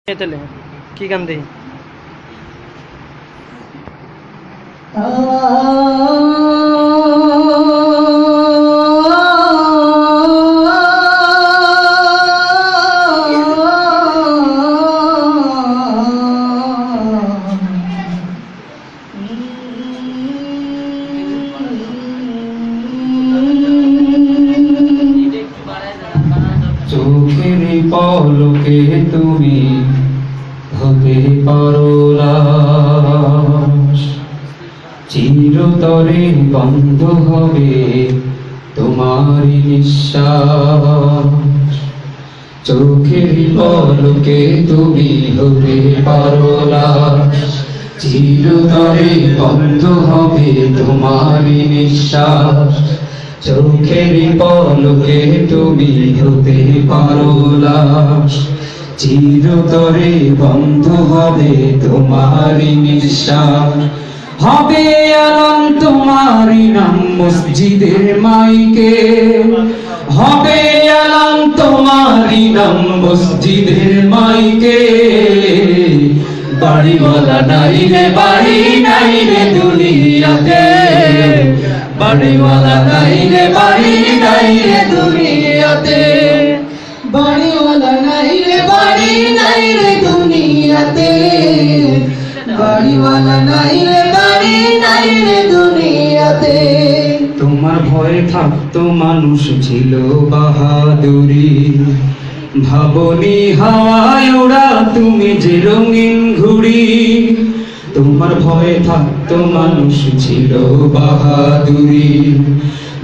তাহলে কি গান দেই? চোখের পলকে তুমি হতে পারো লাশ, চিরতরে বন্ধ হবে তোমার নিঃশ্বাস। চোখের পলকে তুমি হতে পারো লাশ, চিরতরে বন্ধ হবে তোমার নিঃশ্বাস। চোখের পলকে তুমি হতে পারো লাশ, চিরতরে বন্ধ হবে তোমারি নিঃশ্বাস। হবে আলাম তোমারি নাম মসজিদের মাইকে, হবে আলাম তোমারি নাম মসজিদের মাইকে। বাড়িওয়ালা নাই রে, বাড়ি নাই রে দুনিয়াতে, বাড়িওয়ালা নাই রে, বাড়ি নাই রে দুনিয়াতে। বাড়িওয়ালা নাই রে, বাড়ি নাই রে দুনিয়াতে, বাড়িওয়ালা নাই রে, বাড়ি নাই রে দুনিয়াতে। তোমার ভয়ে থাকতো মানুষ ছিল বাহাদুরি, ভাবনি হাওয়ায় ওড়া তুমি যে রঙিন ঘুড়ি। তোমার ভয়ে থাকতো মানুষ ছিল বাহাদুরি,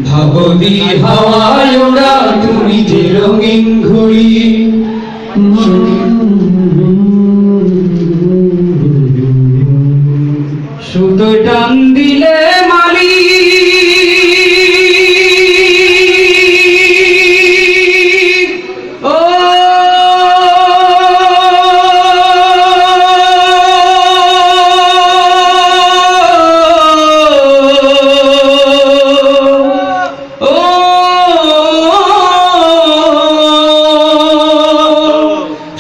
ভাবনি হাওয়ায় ওড়া তুমি যে রঙিন ঘুড়ি। শুধু টান দিলে মালি, ও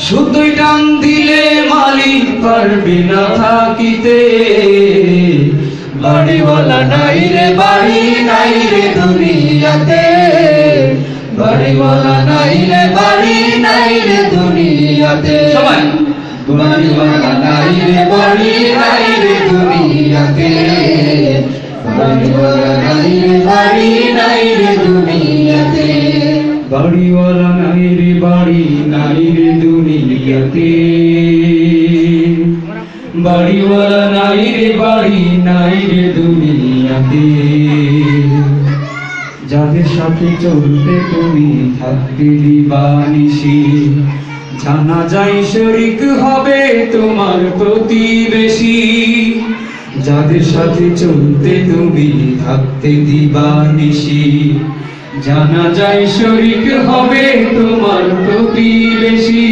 শুধু টান দিলে মালিক পারবি না থাকিতে। বাড়িওয়ালা নাই রে, বাড়ি নাই রে দুনিয়াতে, বাড়িওয়ালা নাই রে, বাড়ি নাই রে দুনিয়াতে। সবাই বাড়িওয়ালা নাই রে, বাড়ি নাই রে দুনিয়াতে, বাড়িওয়ালা নাই রে, বাড়ি নাই রে দুনিয়াতে। বাড়িওয়ালা নাই রে, বাড়ি নাই রে দুনিয়াতে, বাড়িওয়ালা নাই রে, বাড়ি নাই রে দুনিয়াতে। যাদের সাথে চলতে তুমি থাকতে দিবানিশি, জানা যায় শরীক হবে তোমার প্রতিবেশী। যাদের সাথে চলতে তুমি থাকতে দিবানিশি, জানা যায় শরীক হবে তোমার প্রতিবেশী।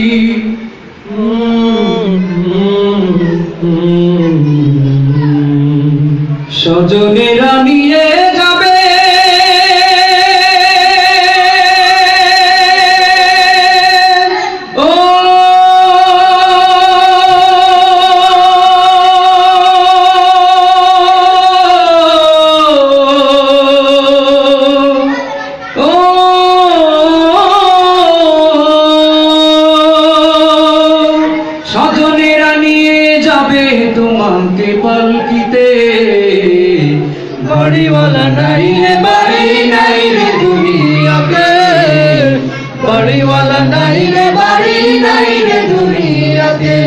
স্বজনেরা নিয়ে যাবে ও স্বজনেরা নিয়ে যাবে তোমাকে পালকিতে। বাড়িওয়ালা নাই রে, বাড়ি নাই রে দুনিয়াতে, বাড়িওয়ালা নাই রে, বাড়ি নাই রে দুনিয়াতে,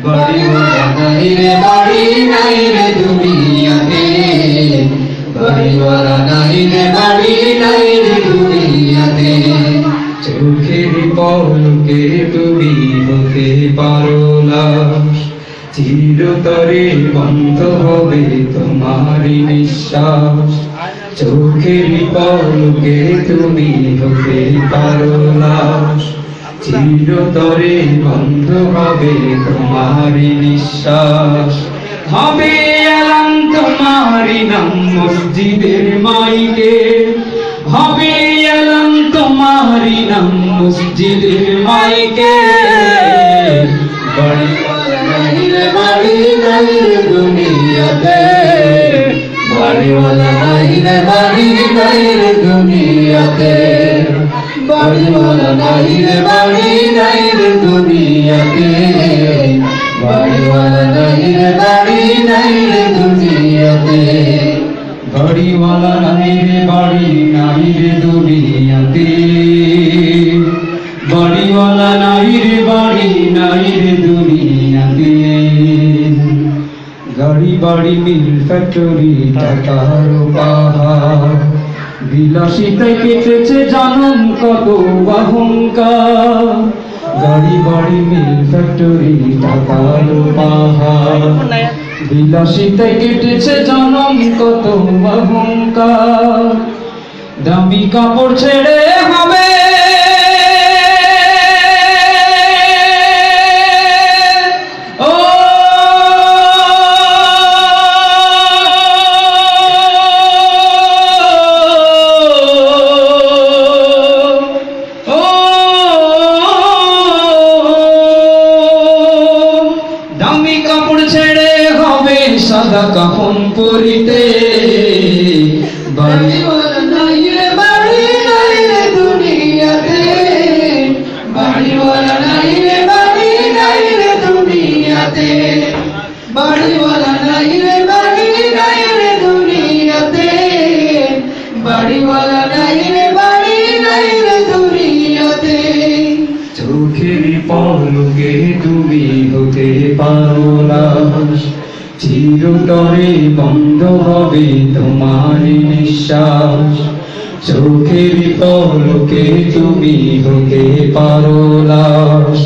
বাড়িওয়ালা নাই রে, বাড়ি নাই রে দুনিয়াতে, বাড়িওয়ালা নাই রে, বাড়ি নাই রে দুনিয়াতে। চোখের পলকে তুমি হতে পারো লাশ, চিরতরে বন্ধ হবে তোমারি নিঃশ্বাস। চোখের পলকে তুমি হতে পারো লাশ, চিরতরে বন্ধ হবে তোমারি নিঃশ্বাস। হবে আলাম তোমারি নাম মসজিদের মাইকে, হবে আলাম তোমারি নাম মসজিদের মাইকে। দুনিয়াতে বাড়িওয়ালা নাই রে বাড়ি নাই রে দুনিয়াতে বাড়িওয়ালা নাই রে বাড়ি নাই রে দুনিয়াতে বাড়িওয়ালা নাই রে বাড়ি নাই রে দুনিয়াতে বাড়িওয়ালা নাই রে বাড়ি নাই রে দুনিয়াতে বাড়িওয়ালা নাই রে বাড়ি নাই রে দুনিয়াতে গাড়ি বাড়ি মিল ফ্যাক্টরি টাকার পাহাড় বিলাসিতায় কেটেছে জানম কত অহংকার গাড়ি বাড়ি মিল ফ্যাক্টরি টাকার পাহাড় বিলাসিতায় কেটেছে জানম কত অহংকার দামি কাপড় ছেড়ে হবে সাদা কাফন পরিতে বাড়িওয়ালা নাই রে বাড়ি নাই রে দুনিয়াতে বাড়িওয়ালা নাই রে বাড়ি নাই রে দুনিয়াতে বাড়িওয়ালা নাই রে বাড়ি নাই রে দুনিয়াতে বাড়িওয়ালা নাই রে বাড়ি নাই রে দুনিয়াতে চোখের পলকে তুমি হতে পারো না চিরতরে বন্ধ হবে তোমার নিঃশ্বাস চোখের পলকে তুমি হতে পারো লাশ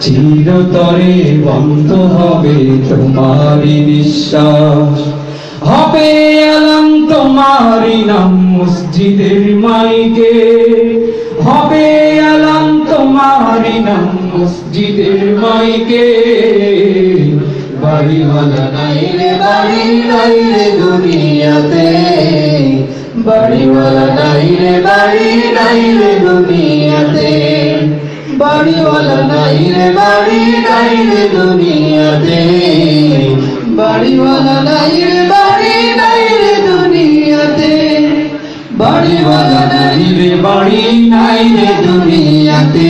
চিরতরে বন্ধ হবে তোমার নিঃশ্বাস হবে আলম তোমারি নাম মসজিদের মাইকে হবে আলম তোমারি নাম মসজিদের মাইকে বাড়িওয়ালা নাই রে বাড়ি নাই রে দুনিয়াতে বাড়িওয়ালা নাই রে বাড়ি নাই রে দুনিয়াতে বাড়িওয়ালা নাই রে বাড়ি নাই রে দুনিয়াতে বাড়িওয়ালা নাই রে বাড়ি নাই রে দুনিয়াতে বাড়িওয়ালা নাই রে বাড়ি নাই রে দুনিয়াতে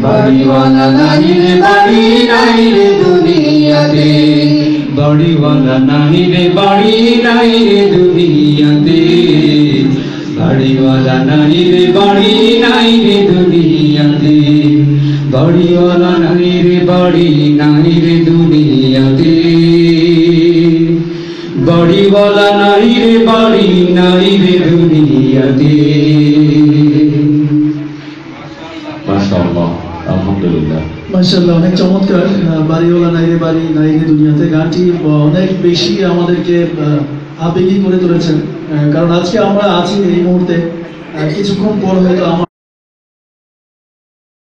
বাড়িওয়ালা নাই রে বাড়ি নাই রে দুনিয়াতে বাড়িওয়ালা নাই রে বাড়ি নাই রে দুনিয়াতে বাড়িওয়ালা নাই রে বাড়ি নাই রে দুনিয়াতে বাড়িওয়ালা নাই রে বাড়ি নাই রে দুনিয়াতে বাড়িওয়ালা নাই রে বাড়ি নাই রে দুনিয়াতে মাশাআল্লাহ আলহামদুলিল্লাহ মাশাআল্লাহ অনেক চমৎকার বাড়িওয়ালা নাই রে বাড়ি নাই রে দুনিয়াতে গানটি অনেক বেশি আমাদেরকে আবেগী করে তুলেছেন কারণ আজকে আমরা আছি এই মুহূর্তে কিছুক্ষণ পর হয়তো